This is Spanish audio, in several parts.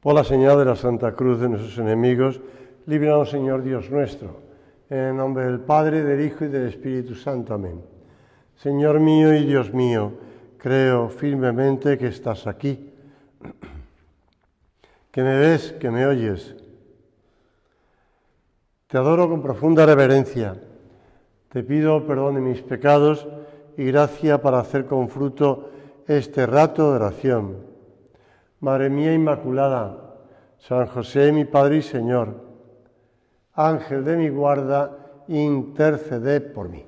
Por la señal de la Santa Cruz de nuestros enemigos, líbranos, Señor Dios nuestro, en el nombre del Padre, del Hijo y del Espíritu Santo. Amén. Señor mío y Dios mío, creo firmemente que estás aquí, que me ves, que me oyes. Te adoro con profunda reverencia. Te pido perdón de mis pecados y gracia para hacer con fruto este rato de oración. Madre mía Inmaculada, San José, mi Padre y Señor, Ángel de mi guarda, interceded por mí.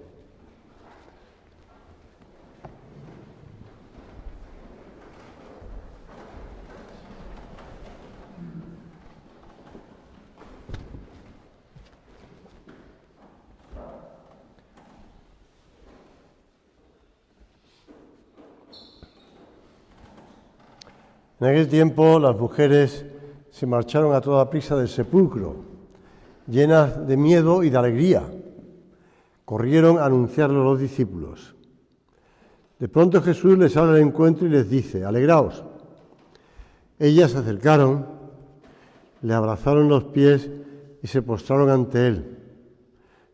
En aquel tiempo las mujeres se marcharon a toda prisa del sepulcro, llenas de miedo y de alegría. Corrieron a anunciarlo a los discípulos. De pronto Jesús les sale al encuentro y les dice: alegraos. Ellas se acercaron, le abrazaron los pies y se postraron ante él.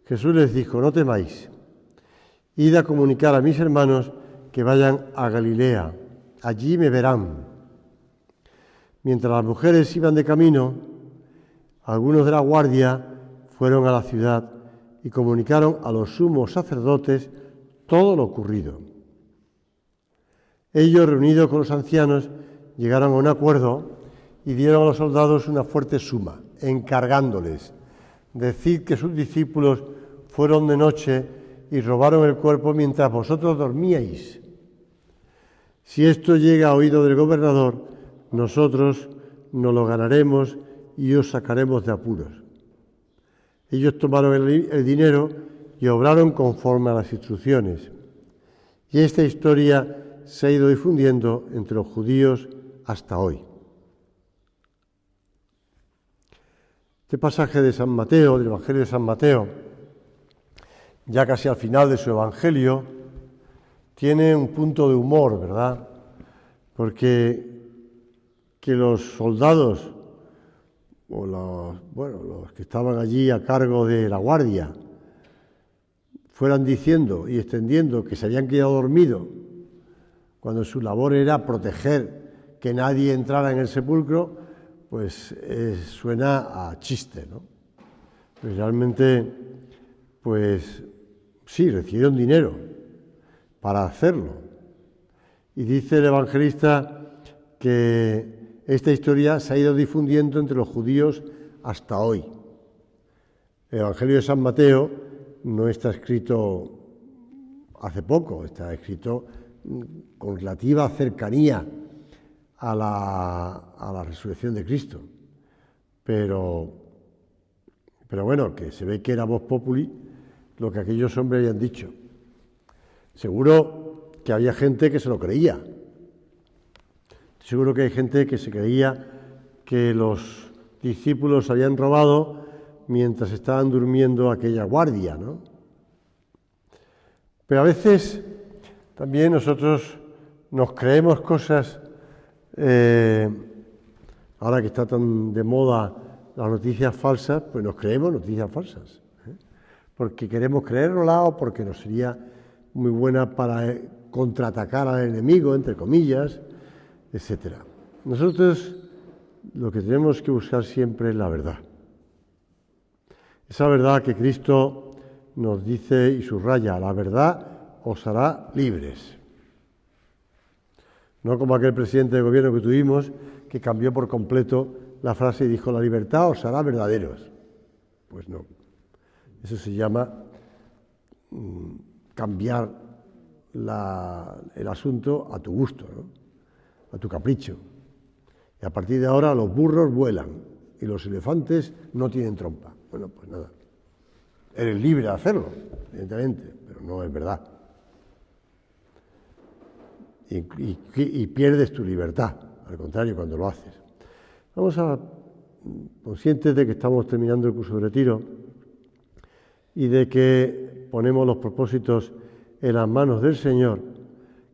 Jesús les dijo: no temáis, id a comunicar a mis hermanos que vayan a Galilea, allí me verán. Mientras las mujeres iban de camino, algunos de la guardia fueron a la ciudad y comunicaron a los sumos sacerdotes todo lo ocurrido. Ellos, reunidos con los ancianos, llegaron a un acuerdo y dieron a los soldados una fuerte suma, encargándoles: decid que sus discípulos fueron de noche y robaron el cuerpo mientras vosotros dormíais. Si esto llega a oído del gobernador, nosotros nos lo ganaremos y os sacaremos de apuros. Ellos tomaron el dinero y obraron conforme a las instrucciones. Y esta historia se ha ido difundiendo entre los judíos hasta hoy. Este pasaje de San Mateo, del Evangelio de San Mateo, ya casi al final de su Evangelio, tiene un punto de humor, ¿verdad? Porque que los soldados o los que estaban allí a cargo de la guardia fueran diciendo y extendiendo que se habían quedado dormidos cuando su labor era proteger que nadie entrara en el sepulcro, pues suena a chiste, ¿no? Pues realmente, pues sí, recibieron dinero para hacerlo. Y dice el evangelista que esta historia se ha ido difundiendo entre los judíos hasta hoy. El Evangelio de San Mateo no está escrito hace poco, está escrito con relativa cercanía a la resurrección de Cristo. Pero bueno, que se ve que era vox populi lo que aquellos hombres habían dicho. Seguro que había gente que se lo creía. Seguro que hay gente que se creía que los discípulos habían robado mientras estaban durmiendo aquella guardia, ¿no? Pero a veces también nosotros nos creemos cosas, ahora que está tan de moda las noticias falsas, pues nos creemos noticias falsas, porque queremos creérnoslas o porque nos sería muy buena para contraatacar al enemigo, entre comillas, etcétera. Nosotros lo que tenemos que buscar siempre es la verdad. Esa verdad que Cristo nos dice y subraya: la verdad os hará libres. No como aquel presidente de gobierno que tuvimos que cambió por completo la frase y dijo: la libertad os hará verdaderos. Pues no. Eso se llama cambiar el asunto a tu gusto, ¿no? A tu capricho. Y a partir de ahora los burros vuelan y los elefantes no tienen trompa. Bueno, pues nada. Eres libre de hacerlo, evidentemente, pero no es verdad. Y pierdes tu libertad, al contrario, cuando lo haces. Vamos a, conscientes de que estamos terminando el curso de retiro y de que ponemos los propósitos en las manos del Señor,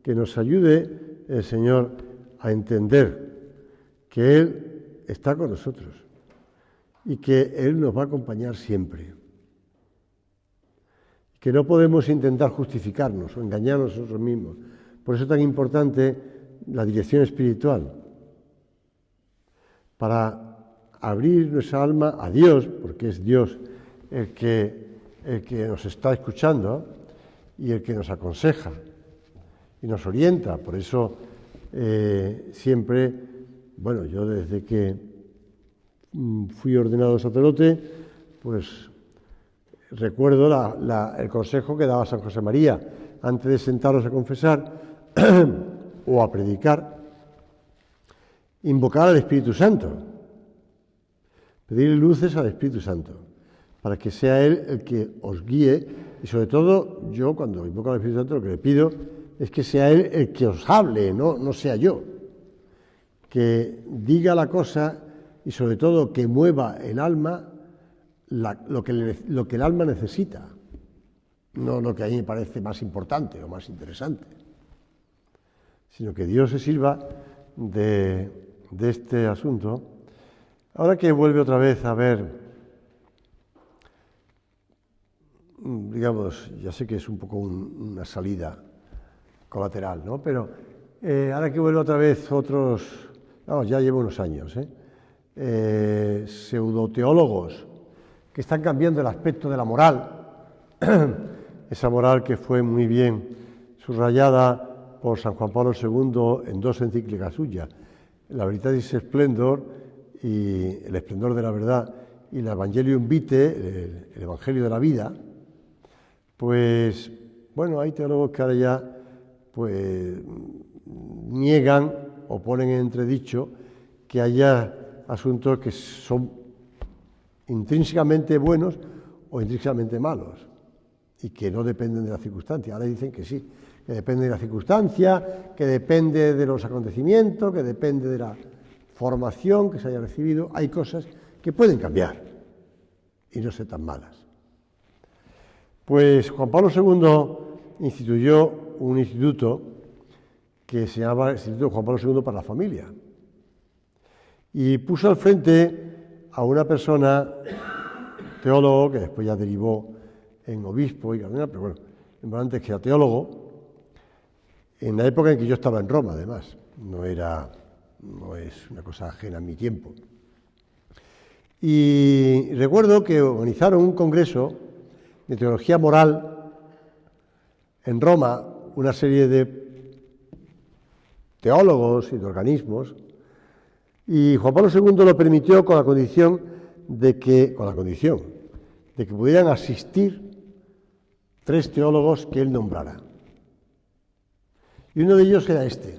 que nos ayude el Señor a entender que Él está con nosotros y que Él nos va a acompañar siempre. Que no podemos intentar justificarnos o engañarnos a nosotros mismos. Por eso es tan importante la dirección espiritual, para abrir nuestra alma a Dios, porque es Dios el que nos está escuchando y el que nos aconseja y nos orienta. Por eso siempre, bueno, yo desde que fui ordenado sacerdote, pues recuerdo el consejo que daba San José María antes de sentaros a confesar o a predicar: invocar al Espíritu Santo, pedir luces al Espíritu Santo, para que sea Él el que os guíe. Y sobre todo, yo cuando invoco al Espíritu Santo, lo que le pido es que sea Él el que os hable, no sea yo. Que diga la cosa y sobre todo que mueva el alma lo que el alma necesita, no lo que a mí me parece más importante o más interesante, sino que Dios se sirva de este asunto. Ahora que vuelve otra vez a ver, digamos, ya sé que es un poco una salida colateral, ¿no? Pero ahora que vuelve otra vez ya llevo unos años, pseudoteólogos que están cambiando el aspecto de la moral, esa moral que fue muy bien subrayada por San Juan Pablo II en dos encíclicas suyas, la Veritatis Splendor y el esplendor de la verdad, y la Evangelium Vitae, el Evangelio de la vida. Pues bueno, hay teólogos que ahora ya pues niegan o ponen en entredicho que haya asuntos que son intrínsecamente buenos o intrínsecamente malos y que no dependen de la circunstancia. Ahora dicen que sí, que depende de la circunstancia, que depende de los acontecimientos, que depende de la formación que se haya recibido. Hay cosas que pueden cambiar y no ser tan malas. Pues Juan Pablo II instituyó un instituto que se llama Instituto Juan Pablo II para la Familia, y puso al frente a una persona, teólogo, que después ya derivó en obispo y cardenal, pero bueno, antes que era teólogo, en la época en que yo estaba en Roma, además, no es una cosa ajena a mi tiempo. Y recuerdo que organizaron un congreso de teología moral en Roma, una serie de teólogos y de organismos, y Juan Pablo II lo permitió con la condición de que pudieran asistir 3 teólogos que él nombrara. Y uno de ellos era este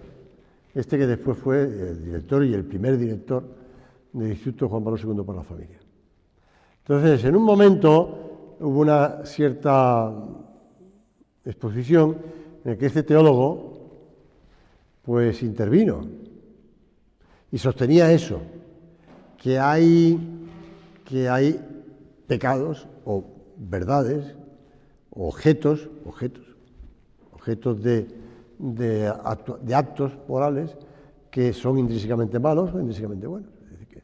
que después fue el director y el primer director del Instituto Juan Pablo II para la Familia. Entonces, en un momento hubo una cierta exposición en la que este teólogo pues intervino y sostenía eso, que hay pecados o verdades, objetos de actos morales que son intrínsecamente malos o intrínsecamente buenos. Es decir,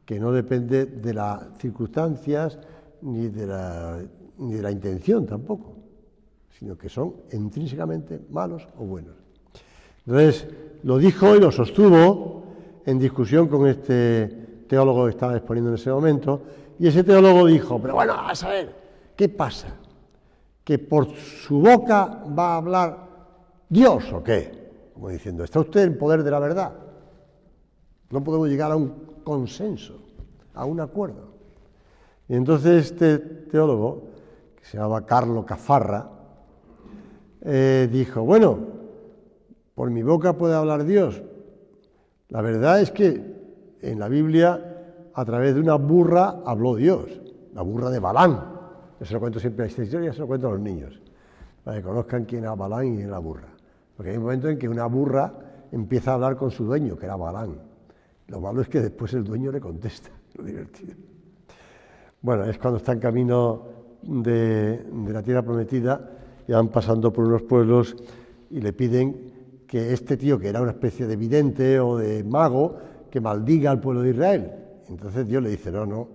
que no depende de las circunstancias ni de la intención tampoco, sino que son intrínsecamente malos o buenos. Entonces, lo dijo y lo sostuvo en discusión con este teólogo que estaba exponiendo en ese momento, y ese teólogo dijo: pero bueno, a saber, ¿qué pasa? ¿Que por su boca va a hablar Dios o qué? Como diciendo, ¿está usted en poder de la verdad? No podemos llegar a un consenso, a un acuerdo. Y entonces este teólogo, que se llamaba Carlo Cafarra, dijo: bueno, por mi boca puede hablar Dios. La verdad es que en la Biblia, a través de una burra, habló Dios, la burra de Balán. Yo se lo cuento siempre a esta historia, se lo cuento a los niños, para que conozcan quién era Balán y quién era la burra. Porque hay un momento en que una burra empieza a hablar con su dueño, que era Balán. Lo malo es que después el dueño le contesta, lo divertido. Bueno, es cuando está en camino de la tierra prometida y van pasando por unos pueblos y le piden que este tío, que era una especie de vidente o de mago, que maldiga al pueblo de Israel. Entonces Dios le dice, no.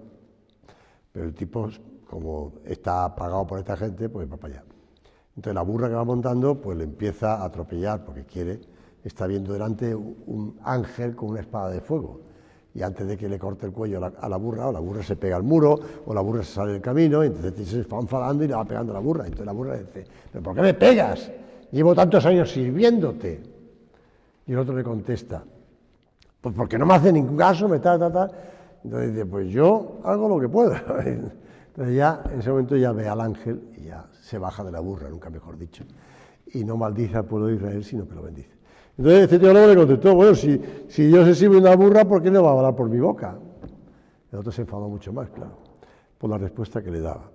Pero el tipo, como está pagado por esta gente, pues va para allá. Entonces la burra que va montando, pues le empieza a atropellar porque está viendo delante un ángel con una espada de fuego. Y antes de que le corte el cuello a la burra, o la burra se pega al muro, o la burra se sale del camino, y entonces se va enfadando y le va pegando a la burra. Entonces la burra le dice, ¿pero por qué me pegas? Llevo tantos años sirviéndote. Y el otro le contesta, pues porque no me hace ningún caso, Entonces dice, pues yo hago lo que puedo. Entonces ya, en ese momento ya ve al ángel y ya se baja de la burra, nunca mejor dicho. Y no maldice al pueblo de Israel, sino que lo bendice. Entonces este teólogo le contestó, bueno, si Dios se sirve una burra, ¿por qué no va a hablar por mi boca? El otro se enfadó mucho más, claro, por la respuesta que le daba.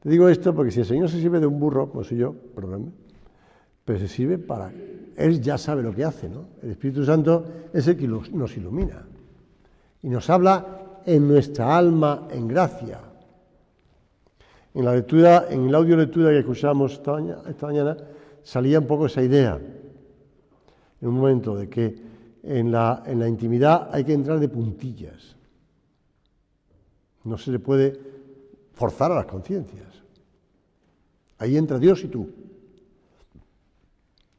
Te digo esto porque si el Señor se sirve de un burro, como soy yo, perdóname, pero se sirve para... Él ya sabe lo que hace, ¿no? El Espíritu Santo es el que nos ilumina y nos habla en nuestra alma en gracia. En la lectura, en el audio lectura que escuchamos esta mañana, salía un poco esa idea, en un momento de que en la intimidad hay que entrar de puntillas. No se le puede forzar a las conciencias. Ahí entra Dios y tú.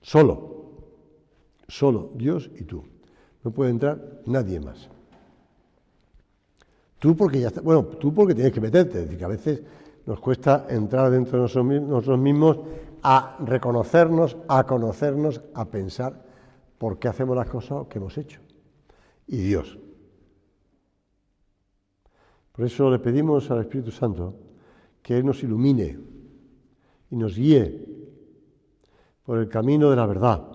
Solo Dios y tú. No puede entrar nadie más. Tú porque ya está, tú porque tienes que meterte, es decir, que a veces nos cuesta entrar dentro de nosotros mismos a reconocernos, a conocernos, a pensar por qué hacemos las cosas que hemos hecho. Y Dios. Por eso le pedimos al Espíritu Santo que Él nos ilumine y nos guíe por el camino de la verdad.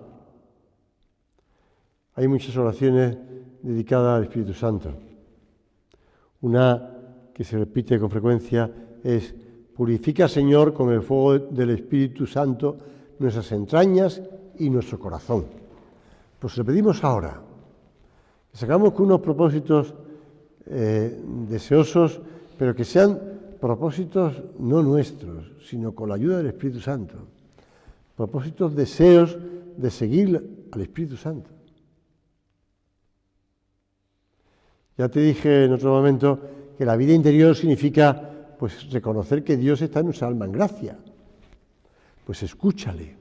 Hay muchas oraciones dedicadas al Espíritu Santo. Una que se repite con frecuencia es: purifica, Señor, con el fuego del Espíritu Santo nuestras entrañas y nuestro corazón. Pues le pedimos ahora que sacamos con unos propósitos deseosos, pero que sean propósitos no nuestros, sino con la ayuda del Espíritu Santo. Propósitos, deseos de seguir al Espíritu Santo. Ya te dije en otro momento que la vida interior significa pues reconocer que Dios está en nuestra alma en gracia. Pues escúchale,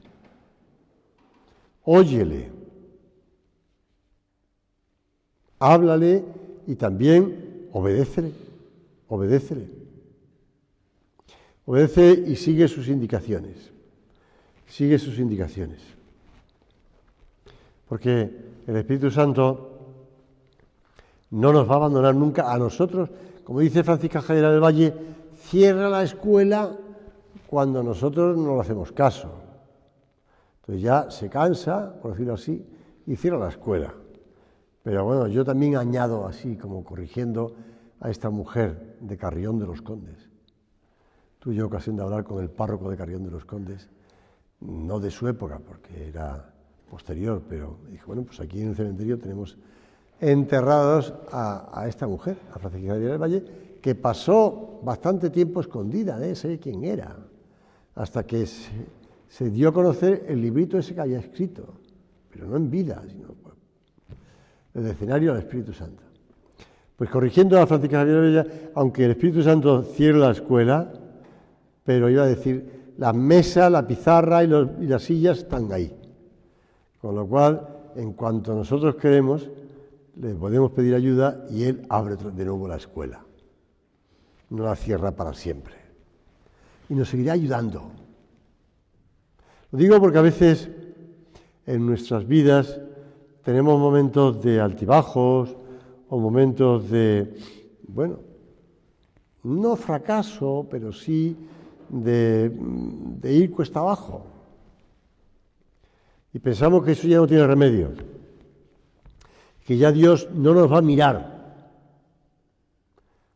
óyele, háblale y también obedécele. Obedece y sigue sus indicaciones. Porque el Espíritu Santo no nos va a abandonar nunca a nosotros. Como dice Francisca Javier del Valle, cierra la escuela cuando nosotros no le hacemos caso. Entonces ya se cansa, por decirlo así, y cierra la escuela. Pero bueno, yo también añado así, como corrigiendo a esta mujer de Carrión de los Condes. Tuve ocasión de hablar con el párroco de Carrión de los Condes, no de su época, porque era posterior, pero dijo, bueno, pues aquí en el cementerio tenemos enterrados a esta mujer, a Francisca Javier del Valle, que pasó bastante tiempo escondida, nadie sabía quién era, hasta que se dio a conocer el librito ese que había escrito, pero no en vida, sino el escenario del Espíritu Santo. Pues corrigiendo a Francisca Javier del Valle, aunque el Espíritu Santo cierre la escuela, pero iba a decir, las mesas, la pizarra y las sillas están ahí. Con lo cual, en cuanto nosotros queremos, le podemos pedir ayuda y Él abre de nuevo la escuela. No la cierra para siempre. Y nos seguirá ayudando. Lo digo porque a veces en nuestras vidas tenemos momentos de altibajos o momentos de, bueno, no fracaso, pero sí de ir cuesta abajo. Y pensamos que eso ya no tiene remedio, que ya Dios no nos va a mirar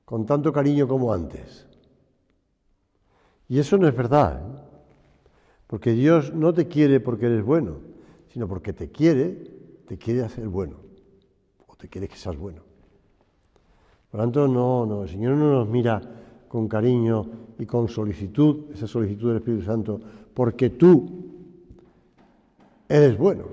con tanto cariño como antes. Y eso no es verdad, ¿eh? Porque Dios no te quiere porque eres bueno, sino porque te quiere hacer bueno, o te quiere que seas bueno. Por lo tanto, no, el Señor no nos mira con cariño y con solicitud, esa solicitud del Espíritu Santo, porque tú eres bueno.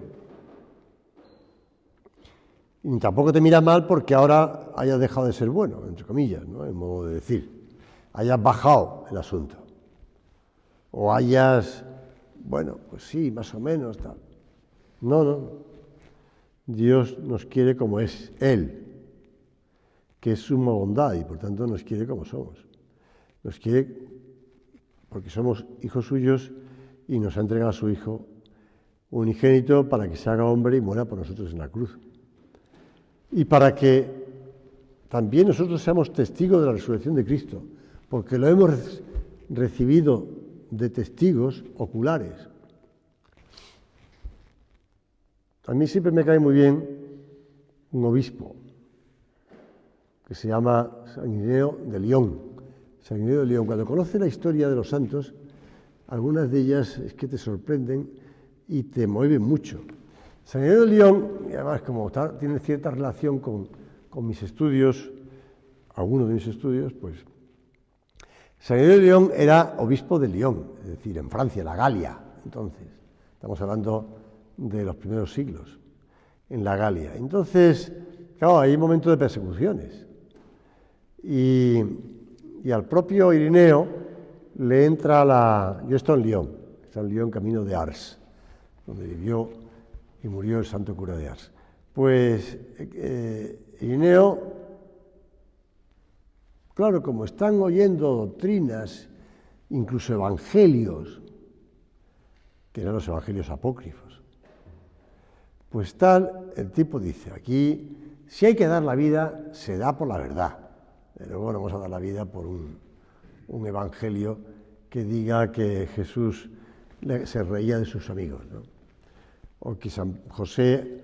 Y tampoco te mira mal porque ahora hayas dejado de ser bueno, entre comillas, ¿no? En modo de decir. Hayas bajado el asunto. O hayas, bueno, pues sí, más o menos, tal. No, no. Dios nos quiere como es Él, que es suma bondad y por tanto nos quiere como somos. Nos quiere porque somos hijos suyos y nos ha entregado a su Hijo unigénito para que se haga hombre y muera por nosotros en la cruz. Y para que también nosotros seamos testigos de la resurrección de Cristo, porque lo hemos recibido de testigos oculares. A mí siempre me cae muy bien un obispo que se llama San Irineo de León. San Irineo de León, cuando conoce la historia de los santos, algunas de ellas es que te sorprenden y te mueven mucho. San Irineo de León, y además como tiene cierta relación con mis estudios, algunos de mis estudios, pues San Irineo de León era obispo de León, es decir, en Francia, la Galia, entonces, estamos hablando de los primeros siglos, en la Galia. Entonces, claro, hay momentos de persecuciones. Y al propio Irineo le entra yo estoy en León, está en León camino de Ars, donde vivió y murió el santo cura de Ars. Pues Irineo, claro, como están oyendo doctrinas, incluso evangelios, que eran los evangelios apócrifos, pues tal, el tipo dice, aquí, si hay que dar la vida, se da por la verdad. Luego no vamos a dar la vida por un evangelio que diga que Jesús se reía de sus amigos, ¿no? O que San José,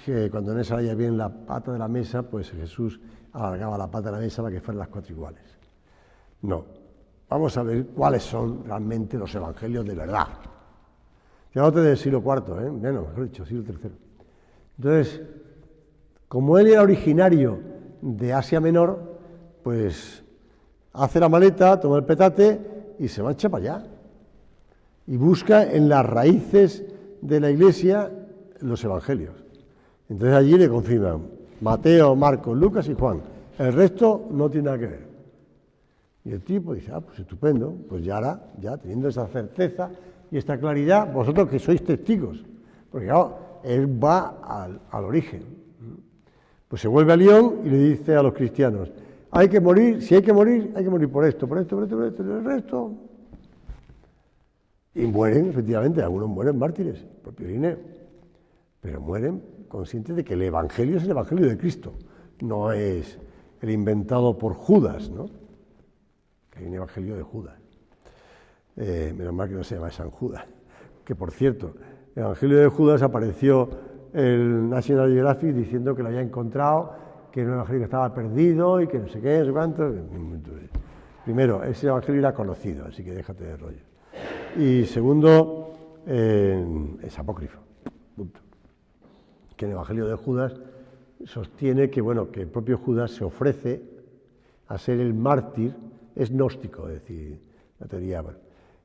que cuando no salía bien la pata de la mesa, pues Jesús alargaba la pata de la mesa para que fueran las 4 iguales. No, vamos a ver cuáles son realmente los evangelios de verdad. Ya no te del siglo IV, mejor dicho, siglo III. Entonces, como él era originario de Asia Menor, pues hace la maleta, toma el petate y se marcha para allá. Y busca en las raíces de la Iglesia los evangelios. Entonces allí le confirman Mateo, Marcos, Lucas y Juan. El resto no tiene nada que ver. Y el tipo dice, pues estupendo, pues ya teniendo esa certeza y esta claridad, vosotros que sois testigos. Porque claro, él va al origen. Pues se vuelve a León y le dice a los cristianos, hay que morir, si hay que morir por esto, y el resto. Y mueren, efectivamente, algunos mueren mártires, el propio Irineo, pero mueren conscientes de que el Evangelio es el Evangelio de Cristo, no es el inventado por Judas, ¿no? Que hay un Evangelio de Judas. Menos mal que no se llama San Judas, que por cierto, el Evangelio de Judas apareció el National Geographic diciendo que lo había encontrado, que era un evangelio que estaba perdido y que no sé qué, no sé cuánto. Primero, ese evangelio era conocido, así que déjate de rollo. Y segundo, es apócrifo. Punto. Que el evangelio de Judas sostiene que, que el propio Judas se ofrece a ser el mártir, es gnóstico, es decir, la teoría,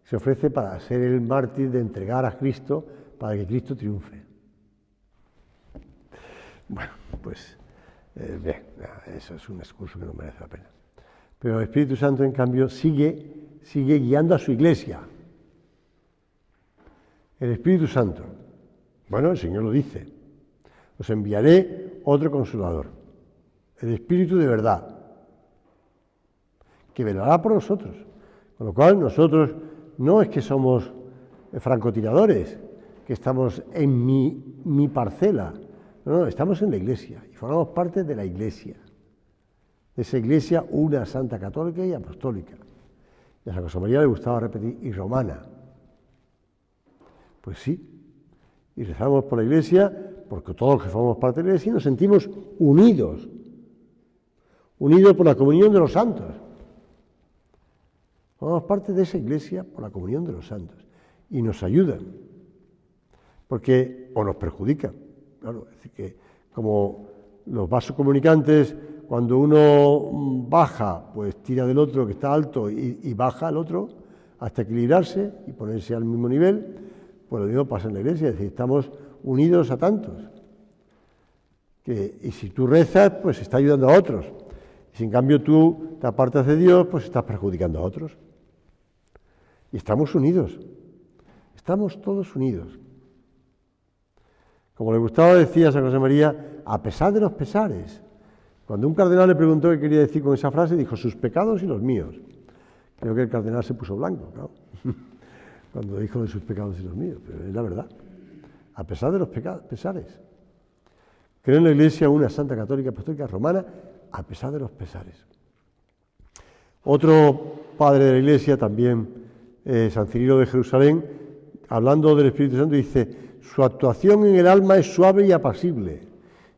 se ofrece para ser el mártir de entregar a Cristo para que Cristo triunfe. Bueno, pues bien, eso es un discurso que no merece la pena. Pero el Espíritu Santo, en cambio, sigue guiando a su iglesia. El Espíritu Santo, el Señor lo dice, os enviaré otro consolador, el Espíritu de verdad, que velará por nosotros. Con lo cual, nosotros no es que somos francotiradores, que estamos en mi parcela. No, estamos en la Iglesia y formamos parte de la Iglesia. De esa Iglesia una santa católica y apostólica. Y a San José María le gustaba repetir, y romana. Pues sí, y rezamos por la Iglesia, porque todos los que formamos parte de la Iglesia nos sentimos unidos por la comunión de los santos. Formamos parte de esa Iglesia por la comunión de los santos y nos ayudan, o nos perjudican. Claro, es decir, que como los vasos comunicantes, cuando uno baja, pues tira del otro que está alto y baja al otro hasta equilibrarse y ponerse al mismo nivel, pues lo mismo pasa en la Iglesia, es decir, estamos unidos a tantos. Y si tú rezas, pues está ayudando a otros. Y si en cambio tú te apartas de Dios, pues estás perjudicando a otros. Y estamos unidos. Estamos todos unidos. Como le gustaba decir a San José María, a pesar de los pesares. Cuando un cardenal le preguntó qué quería decir con esa frase, dijo, sus pecados y los míos. Creo que el cardenal se puso blanco, claro, cuando dijo de sus pecados y los míos, pero es la verdad. A pesar de los pesares. Creo en la Iglesia una Santa Católica Apostólica Romana, a pesar de los pesares. Otro padre de la Iglesia, también San Cirilo de Jerusalén, hablando del Espíritu Santo, dice, su actuación en el alma es suave y apacible,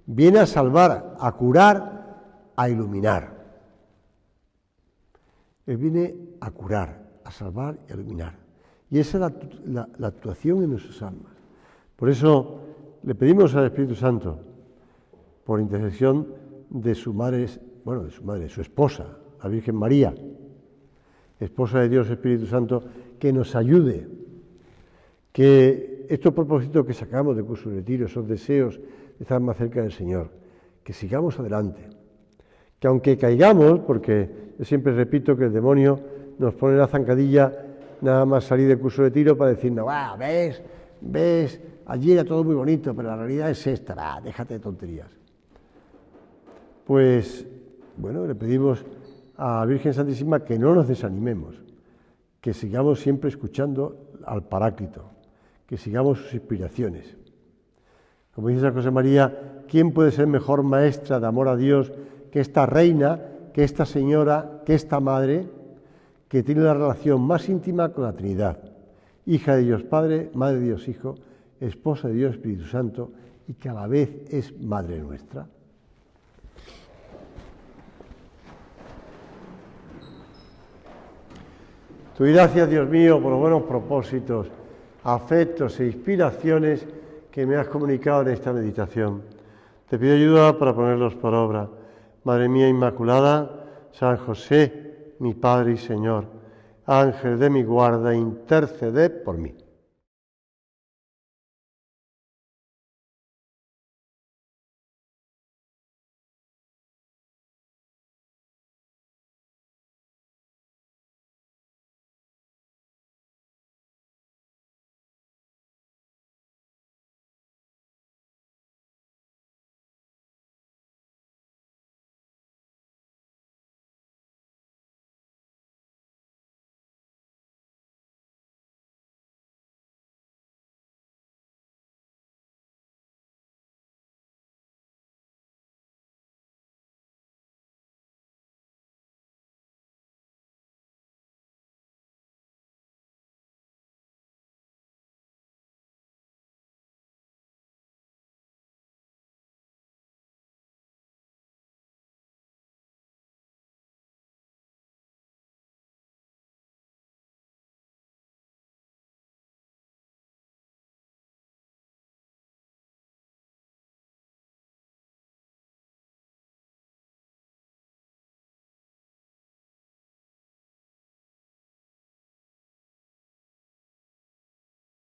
viene a salvar, a curar, a iluminar. Él viene a curar, a salvar y a iluminar. Y esa es la actuación en nuestras almas. Por eso le pedimos al Espíritu Santo, por intercesión de su madre, su esposa, la Virgen María, esposa de Dios Espíritu Santo, que nos ayude, que estos propósitos que sacamos de curso de retiro, esos deseos de estar más cerca del Señor, que sigamos adelante, que aunque caigamos, porque yo siempre repito que el demonio nos pone la zancadilla nada más salir del curso de retiro para decirnos, ves, allí era todo muy bonito, pero la realidad es esta, déjate de tonterías. Pues, bueno, le pedimos a la Virgen Santísima que no nos desanimemos, que sigamos siempre escuchando al Paráclito, que sigamos sus inspiraciones. Como dice San José María, ¿quién puede ser mejor maestra de amor a Dios que esta reina, que esta señora, que esta madre, que tiene la relación más íntima con la Trinidad? Hija de Dios Padre, Madre de Dios Hijo, esposa de Dios Espíritu Santo, y que a la vez es Madre nuestra. Te doy gracias, Dios mío, por los buenos propósitos, afectos e inspiraciones que me has comunicado en esta meditación. Te pido ayuda para ponerlos por obra. Madre mía Inmaculada, San José, mi Padre y Señor, Ángel de mi guarda, interceded por mí.